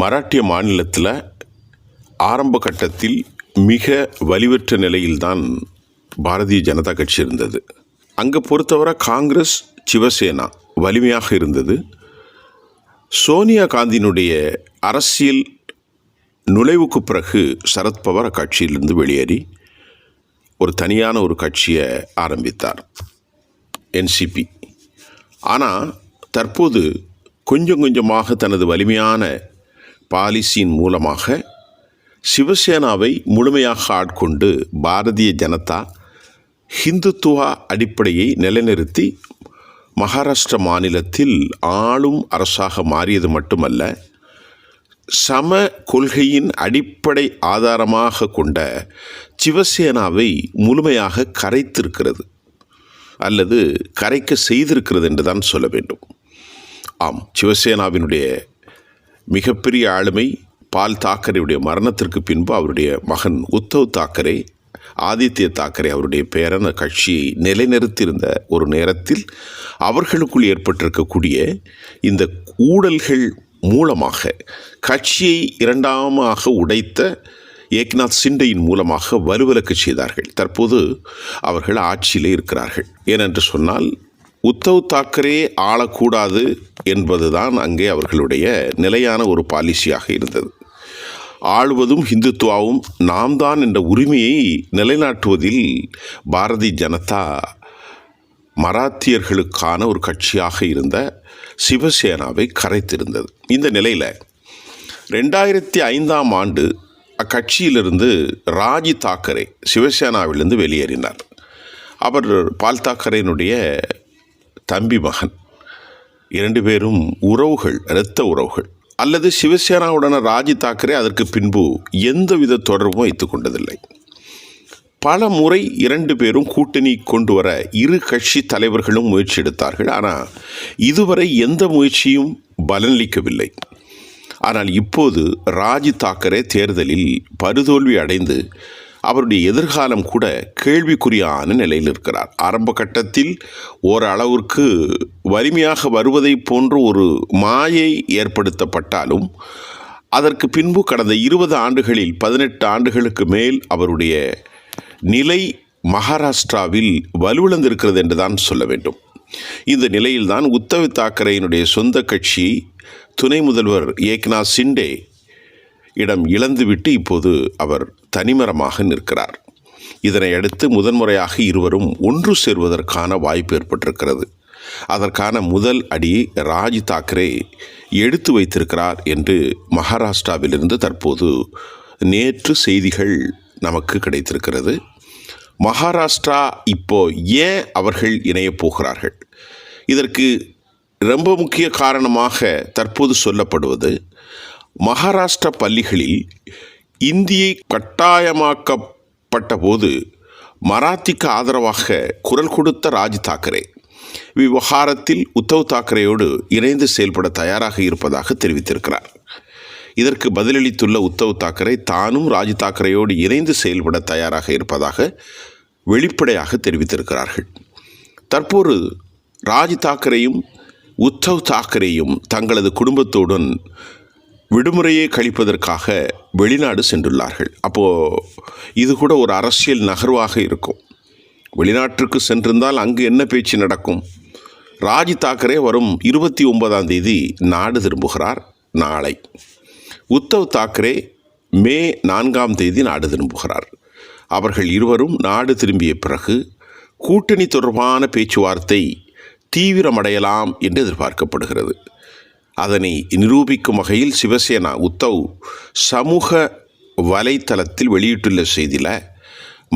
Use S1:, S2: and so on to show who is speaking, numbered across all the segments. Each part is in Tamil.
S1: மராட்டிய மாநிலத்தில் ஆரம்ப கட்டத்தில் மிக வலிவற்ற நிலையில்தான் பாரதிய ஜனதா கட்சி இருந்தது. அங்கே பொறுத்தவரை காங்கிரஸ், சிவசேனா வலிமையாக இருந்தது. சோனியா காந்தியினுடைய அரசியல் நுழைவுக்கு பிறகு சரத்பவார் அக்கட்சியிலிருந்து வெளியேறி ஒரு தனியான ஒரு கட்சியை ஆரம்பித்தார், என்சிபி. ஆனால் தற்போது கொஞ்சம் கொஞ்சமாக தனது வலிமையான பாலிசியின் மூலமாக சிவசேனாவை முழுமையாக ஆட்கொண்டு பாரதிய ஜனதா ஹிந்துத்துவா அடிப்படையை நிலைநிறுத்தி மகாராஷ்டிர மாநிலத்தில் ஆளும் அரசாக மாறியது மட்டுமல்ல, சம கொள்கையின் அடிப்படை ஆதாரமாக கொண்ட சிவசேனாவை முழுமையாக கரைத்திருக்கிறது அல்லது கரைக்க செய்திருக்கிறது என்று தான் சொல்ல வேண்டும். ஆம், சிவசேனாவினுடைய மிகப்பெரிய ஆளுமை பால் தாக்கரேயுடைய மரணத்திற்கு பின்பு அவருடைய மகன் உத்தவ் தாக்கரே, ஆதித்ய தாக்கரே அவருடைய பேரன் கட்சியை நிலைநிறுத்தியிருந்த ஒரு நேரத்தில் அவர்களுக்குள் ஏற்பட்டிருக்கக்கூடிய இந்த ஊழல்கள் மூலமாக கட்சியை இரண்டாமாக உடைத்த ஏக்நாத் சிண்டேயின் மூலமாக வலுவிலக்கு செய்தார்கள். தற்போது அவர்கள் ஆட்சியிலே இருக்கிறார்கள். ஏனென்று சொன்னால் உத்தவ் தாக்கரே ஆளக்கூடாது என்பதுதான் அங்கே அவர்களுடைய நிலையான ஒரு பாலிசியாக இருந்தது. ஆளுவதும் ஹிந்துத்துவாவும் நாம் தான் என்ற உரிமையை நிலைநாட்டுவதில் பாரதிய ஜனதா மராத்தியர்களுக்கான ஒரு கட்சியாக இருந்த சிவசேனாவை கரைத்திருந்தது. இந்த நிலையில் 2005ஆம் ஆண்டு அக்கட்சியிலிருந்து ராஜ் தாக்கரே சிவசேனாவிலிருந்து வெளியேறினார். அவர் பால் தாக்கரேனுடைய தம்பி மகன். 2 பேரும் உறவுகள், இரத்த உறவுகள். அல்லது சிவசேனாவுடன ராஜ் தாக்கரே அதற்கு பின்பு எந்தவித தொடர்பும் வைத்து கொண்டதில்லை. பல முறை 2 பேரும் கூட்டணி கொண்டு வர இரு கட்சி தலைவர்களும் முயற்சி எடுத்தார்கள். ஆனால் இதுவரை எந்த முயற்சியும் பலனளிக்கவில்லை. ஆனால் இப்போது ராஜ் தாக்கரே தேர்தலில் படுதோல்வி அடைந்து அவருடைய எதிர்காலம் கூட கேள்விக்குறியான நிலையில் இருக்கிறார். ஆரம்ப கட்டத்தில் ஓரளவிற்கு வலிமையாக வருவதை போன்ற ஒரு மாயை ஏற்படுத்தப்பட்டாலும் அதற்கு பின்பு கடந்த 20 ஆண்டுகளில் 18 ஆண்டுகளுக்கு மேல் அவருடைய நிலை மகாராஷ்டிராவில் வலுவிழந்திருக்கிறது என்று தான் சொல்ல வேண்டும். இந்த நிலையில்தான் உத்தவ் தாக்கரேயினுடைய சொந்த கட்சி துணை முதல்வர் ஏக்நாத் சிண்டே இடம் இழந்துவிட்டு இப்போது அவர் தனிமரமாக நிற்கிறார். இதனை அடுத்து முதன்முறையாக இருவரும் ஒன்று சேர்வதற்கான வாய்ப்பு ஏற்பட்டிருக்கிறது. அதற்கான முதல் அடியை ராஜ் தாக்கரே எடுத்து வைத்திருக்கிறார் என்று மகாராஷ்டிராவிலிருந்து தற்போது நேற்று செய்திகள் நமக்கு கிடைத்திருக்கிறது. மகாராஷ்டிரா இப்போ ஏன் அவர்கள் இணையப் போகிறார்கள்? இதற்கு ரொம்ப முக்கிய காரணமாக தற்போது சொல்லப்படுவது, மகாராஷ்டிரா பள்ளிகளில் இந்தியை கட்டாயமாக்கப்பட்ட போது மராத்திக்கு ஆதரவாக குரல் கொடுத்த ராஜ் தாக்கரே விவகாரத்தில் உத்தவ் தாக்கரேயோடு இணைந்து செயல்பட தயாராக இருப்பதாக தெரிவித்திருக்கிறார். இதற்கு பதிலளித்துள்ள உத்தவ் தாக்கரே தானும் ராஜ் தாக்கரேயோடு இணைந்து செயல்பட தயாராக இருப்பதாக வெளிப்படையாக தெரிவித்திருக்கிறார்கள். தற்போது ராஜ் தாக்கரேயும் உத்தவ் தாக்கரேயும் தங்களது குடும்பத்துடன் விடுமுறையை கழிப்பதற்காக வெளிநாடு சென்றுள்ளார்கள். அப்போது இது கூட ஒரு அரசியல் நகர்வாக இருக்கும். வெளிநாட்டிற்கு சென்றிருந்தால் அங்கு என்ன பேச்சு நடக்கும்? ராஜ் தாக்கரே வரும் 29ஆம் தேதி நாடு திரும்புகிறார், நாளை. உத்தவ் தாக்கரே மே 4ஆம் தேதி நாடு திரும்புகிறார். அவர்கள் இருவரும் நாடு திரும்பிய பிறகு கூட்டணி தொடர்பான பேச்சுவார்த்தை தீவிரமடையலாம் என்று எதிர்பார்க்கப்படுகிறது. அதனை நிரூபிக்கும் வகையில் சிவசேனா உத்தவ் சமூக வலைத்தளத்தில் வெளியிட்டுள்ள செய்தியில்,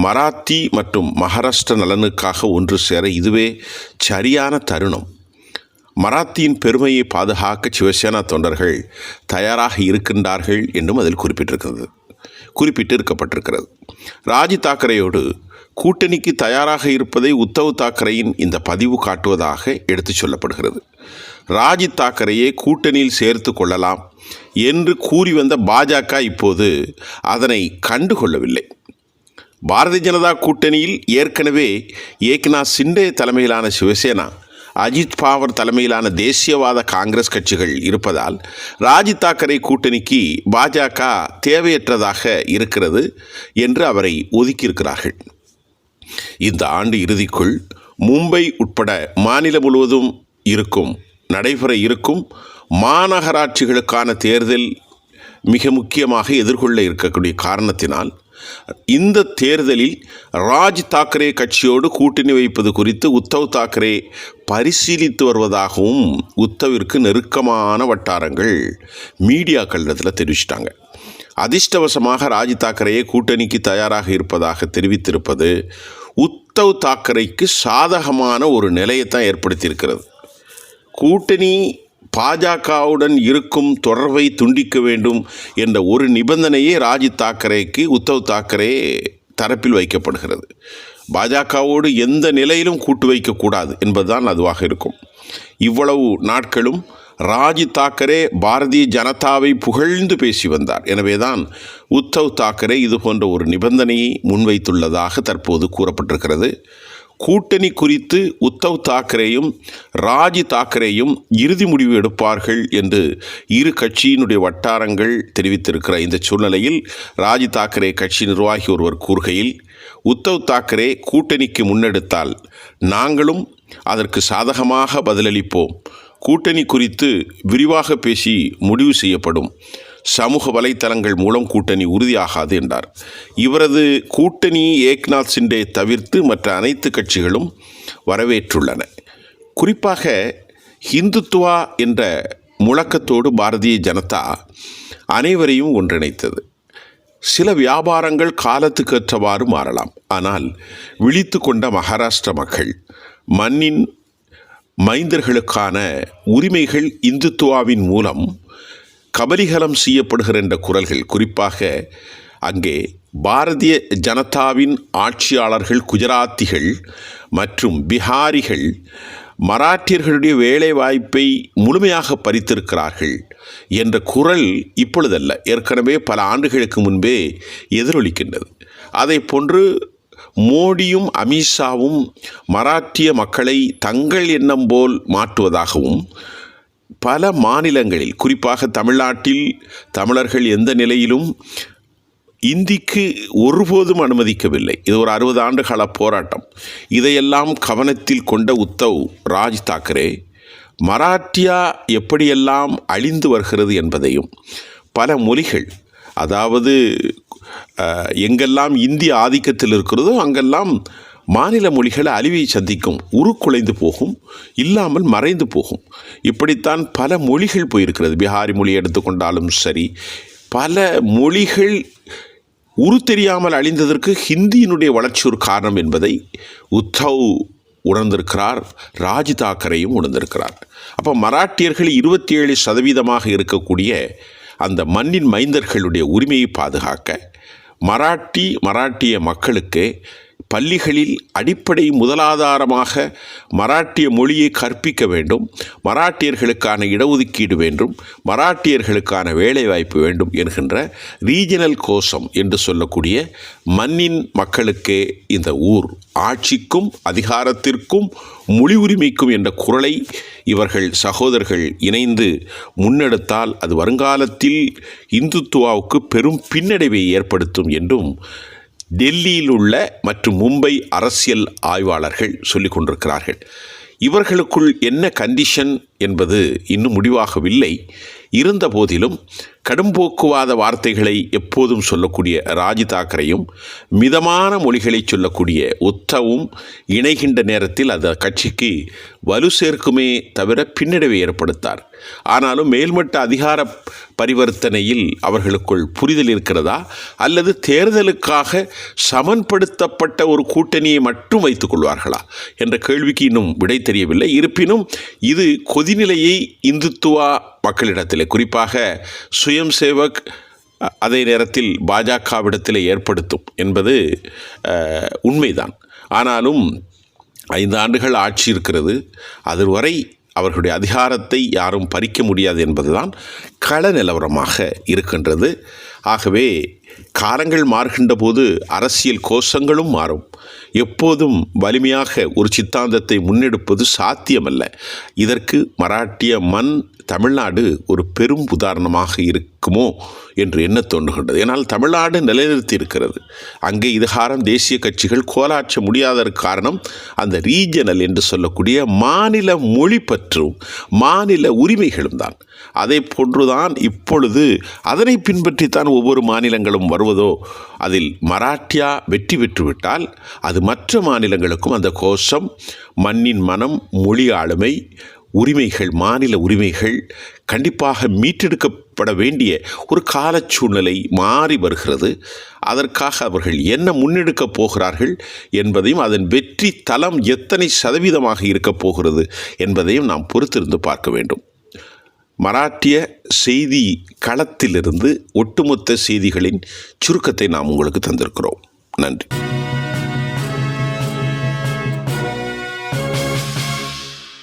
S1: மராத்தி மற்றும் மகாராஷ்டிர நலனுக்காக ஒன்று சேர இதுவே சரியான தருணம். மராத்தியின் பெருமையை பாதுகாக்க சிவசேனா தொண்டர்கள் தயாராக இருக்கின்றார்கள் என்றும் அதில் குறிப்பிட்டிருக்கப்பட்டிருக்கிறது. ராஜ் தாக்கரேயோடு கூட்டணிக்கு தயாராக இருப்பதை உத்தவ் தாக்கரேயின் இந்த பதிவு காட்டுவதாக எடுத்துச் சொல்லப்படுகிறது. ராஜ் தாக்கரேயை கூட்டணியில் சேர்த்து கொள்ளலாம் என்று கூறி வந்த பாஜக இப்போது அதனை கண்டுகொள்ளவில்லை. பாரதிய ஜனதா கூட்டணியில் ஏற்கனவே ஏக்நாத் சிண்டே தலைமையிலான சிவசேனா அஜித் பவார் தலைமையிலான தேசியவாத காங்கிரஸ் கட்சிகள் இருப்பதால் ராஜ் தாக்கரே கூட்டணிக்கு பாஜக தேவையற்றதாக இருக்கிறது என்று அவரை ஒதுக்கியிருக்கிறார்கள். இந்த ஆண்டு இறுதிக்குள் மும்பை உட்பட மாநிலம் முழுவதும் நடைபெற இருக்கும் மாநகராட்சிகளுக்கான தேர்தல் மிக முக்கியமாக எதிர்கொள்ள இருக்கக்கூடிய காரணத்தினால் இந்த தேர்தலில் ராஜ் தாக்கரே கட்சியோடு கூட்டணி வைப்பது குறித்து உத்தவ் தாக்கரே பரிசீலித்து வருவதாகவும் உத்தவிற்கு நெருக்கமான வட்டாரங்கள் மீடியாக்களிடத்தில் தெரிவிச்சிட்டாங்க. அதிர்ஷ்டவசமாக ராஜ் தாக்கரேயே கூட்டணிக்கு தயாராக இருப்பதாக தெரிவித்திருப்பது உத்தவ் தாக்கரேக்கு சாதகமான ஒரு நிலையைத்தான் ஏற்படுத்தியிருக்கிறது. கூட்டணி பாஜகவுடன் இருக்கும் தொடர்பை துண்டிக்க வேண்டும் என்ற ஒரு நிபந்தனையே ராஜ் தாக்கரேக்கு உத்தவ் தாக்கரே தரப்பில் வைக்கப்படுகிறது. பாஜகவோடு எந்த நிலையிலும் கூட்டு வைக்கக்கூடாது என்பதுதான் அதுவாக இருக்கும். இவ்வளவு நாட்களும் ராஜ் தாக்கரே பாரதிய ஜனதாவை புகழ்ந்து பேசி வந்தார். எனவேதான் உத்தவ் தாக்கரே இது போன்ற ஒரு நிபந்தனையை முன்வைத்துள்ளதாக தற்போது கூறப்பட்டிருக்கிறது. கூட்டணி குறித்து உத்தவ் தாக்கரேயும் ராஜ் தாக்கரேயும் இறுதி முடிவு எடுப்பார்கள் என்று இரு கட்சியினுடைய வட்டாரங்கள் தெரிவித்திருக்கிற இந்த சூழ்நிலையில் ராஜ் தாக்கரே கட்சி நிர்வாகி ஒருவர் கூறுகையில், உத்தவ் தாக்கரே கூட்டணிக்கு முன்னெடுத்தால் நாங்களும் அதற்கு சாதகமாக பதிலளிப்போம். கூட்டணி குறித்து விரிவாக பேசி முடிவு செய்யப்படும். சமூக வலைத்தளங்கள் மூலம் கூட்டணி உறுதியாகாது என்றார். இவரது கூட்டணி ஏக்நாத் சிண்டே தவிர்த்து மற்ற அனைத்து கட்சிகளும் வரவேற்றுள்ளன. குறிப்பாக ஹிந்துத்துவா என்ற முழக்கத்தோடு பாரதிய ஜனதா அனைவரையும் ஒன்றிணைத்தது. சில வியாபாரங்கள் காலத்துக்கேற்றவாறு மாறலாம். ஆனால் விழித்து கொண்ட மகாராஷ்டிர மக்கள் மண்ணின் மைந்தர்களுக்கான உரிமைகள் இந்துத்துவாவின் மூலம் கபலீகரம் செய்யப்படுகிற என்ற குரல்கள், குறிப்பாக அங்கே பாரதிய ஜனதாவின் ஆட்சியாளர்கள் குஜராத்திகள் மற்றும் பிஹாரிகள் மராட்டியர்களுடைய வேலை வாய்ப்பை முழுமையாக பறித்திருக்கிறார்கள் என்ற குரல் இப்பொழுதல்ல, ஏற்கனவே பல ஆண்டுகளுக்கு முன்பே எதிரொலிக்கின்றது. அதை போன்று மோடியும் அமித்ஷாவும் மராட்டிய மக்களை தங்கள் எண்ணம் போல் மாற்றுவதாகவும் பல மாநிலங்களில், குறிப்பாக தமிழ்நாட்டில் தமிழர்கள் எந்த நிலையிலும் இந்திக்கு ஒருபோதும் அனுமதிக்கவில்லை. இது ஒரு 60 ஆண்டுகால போராட்டம். இதையெல்லாம் கவனத்தில் கொண்ட உத்தவ் ராஜ் தாக்கரே மராட்டியா எப்படியெல்லாம் அழிந்து வருகிறது என்பதையும், பல மொழிகள், அதாவது எங்கெல்லாம் இந்திய ஆதிக்கத்தில் இருக்கிறதோ அங்கெல்லாம் மாநில மொழிகள் அழிவை சந்திக்கும், உருக்குலைந்து போகும், இல்லாமல் மறைந்து போகும். இப்படித்தான் பல மொழிகள் போயிருக்கிறது. பிஹாரி மொழி எடுத்துக்கொண்டாலும் சரி, பல மொழிகள் உரு தெரியாமல் அழிந்ததற்கு ஹிந்தியினுடைய வளர்ச்சி ஒரு காரணம் என்பதை உத்தவ் உணர்ந்திருக்கிறார். ராஜ் தாக்கரேயும் உணர்ந்திருக்கிறார். அப்போ மராட்டியர்கள் 27% இருக்கக்கூடிய அந்த மண்ணின் மைந்தர்களுடைய உரிமையை பாதுகாக்க மராட்டிய மக்களுக்கு பள்ளிகளில் அடிப்படை முதலாதாரமாக மராட்டிய மொழியை கற்பிக்க வேண்டும், மராட்டியர்களுக்கான இடஒதுக்கீடு வேண்டும், மராட்டியர்களுக்கான வேலைவாய்ப்பு வேண்டும் என்கின்ற ரீஜனல் கோசம் என்று சொல்லக்கூடிய மண்ணின் மக்களுக்கே இந்த ஊர் ஆட்சிக்கும் அதிகாரத்திற்கும் மொழி உரிமைக்கும் என்ற குரலை இவர்கள் சகோதரர்கள் இணைந்து முன்னெடுத்தால் அது வருங்காலத்தில் இந்துத்துவாவுக்கு பெரும் பின்னடைவை ஏற்படுத்தும் என்றும் டெல்லியில் உள்ள மற்றும் மும்பை அரசியல் ஆய்வாளர்கள் சொல்லிக் கொண்டிருக்கிறார்கள். இவர்களுக்குள் என்ன கண்டிஷன் என்பது இன்னும் முடிவாகவில்லை. இருந்த போதிலும் கடும்போக்குவாத வார்த்தைகளை எப்போதும் சொல்லக்கூடிய ராஜ் தாக்கரேயும் மிதமான மொழிகளை சொல்லக்கூடிய உத்தவும் இணைகின்ற நேரத்தில் அந்த கட்சிக்கு வலு சேர்க்குமே தவிர பின்னடைவை ஏற்படுத்தார். ஆனாலும் மேல்மட்ட அதிகார பரிவர்த்தனையில் அவர்களுக்குள் புரிதல் இருக்கிறதா, அல்லது தேர்தலுக்காக சமன்படுத்தப்பட்ட ஒரு கூட்டணியை மட்டும் வைத்துக் கொள்வார்களா என்ற கேள்விக்கு இன்னும் விடை தெரியவில்லை. இருப்பினும் இது கொதிநிலையை இந்துத்துவா மக்களிடத்தில், குறிப்பாக சுயம் சேவக் அதே நேரத்தில் பாஜகவிடத்தில் ஏற்படுத்தும் என்பது உண்மைதான். ஆனாலும் 5 ஆண்டுகள் ஆட்சி இருக்கிறது. அதுவரை அவர்களுடைய அதிகாரத்தை யாரும் பறிக்க முடியாது என்பதுதான் கள நிலவரமாக இருக்கின்றது. ஆகவே காலங்கள் மாறுகின்ற போது அரசியல் கோஷங்களும் மாறும். எப்போதும் வலிமையாக ஒரு சித்தாந்தத்தை முன்னெடுப்பது சாத்தியமல்ல. இதற்கு மராட்டிய மண் தமிழ்நாடு ஒரு பெரும் உதாரணமாக இருக்குமோ என்று எண்ண தோன்றுகின்றது. ஏன்னால் தமிழ்நாடு நிலைநிறுத்தி இருக்கிறது. அங்கே இதுகாரம் தேசிய கட்சிகள் கோலாற்ற முடியாததற்கு காரணம் அந்த ரீஜனல் என்று சொல்லக்கூடிய மாநில மொழி பற்றும் மாநில உரிமைகளும் தான். அதை போன்றுதான் இப்பொழுது அதனை பின்பற்றித்தான் ஒவ்வொரு மாநிலங்களும் வருவதோ. அதில் மராட்டியா வெற்றி பெற்றுவிட்டால் அது மற்ற மாநிலங்களுக்கும் அந்த கோஷம், மண்ணின் மனம், மொழி ஆளுமை, உரிமைகள், மாநில உரிமைகள் கண்டிப்பாக மீட்டெடுக்கப்பட வேண்டிய ஒரு கால சூழ்நிலை மாறி வருகிறது. அதற்காக அவர்கள் என்ன முன்னெடுக்கப் போகிறார்கள் என்பதையும் அதன் வெற்றி தளம் எத்தனை சதவீதமாக இருக்கப் போகிறது என்பதையும் நாம் பொறுத்திருந்து பார்க்க வேண்டும். மராட்டிய செய்தி களத்திலிருந்து ஒட்டுமொத்த செய்திகளின் சுருக்கத்தை நாம் உங்களுக்கு தந்திருக்கிறோம். நன்றி.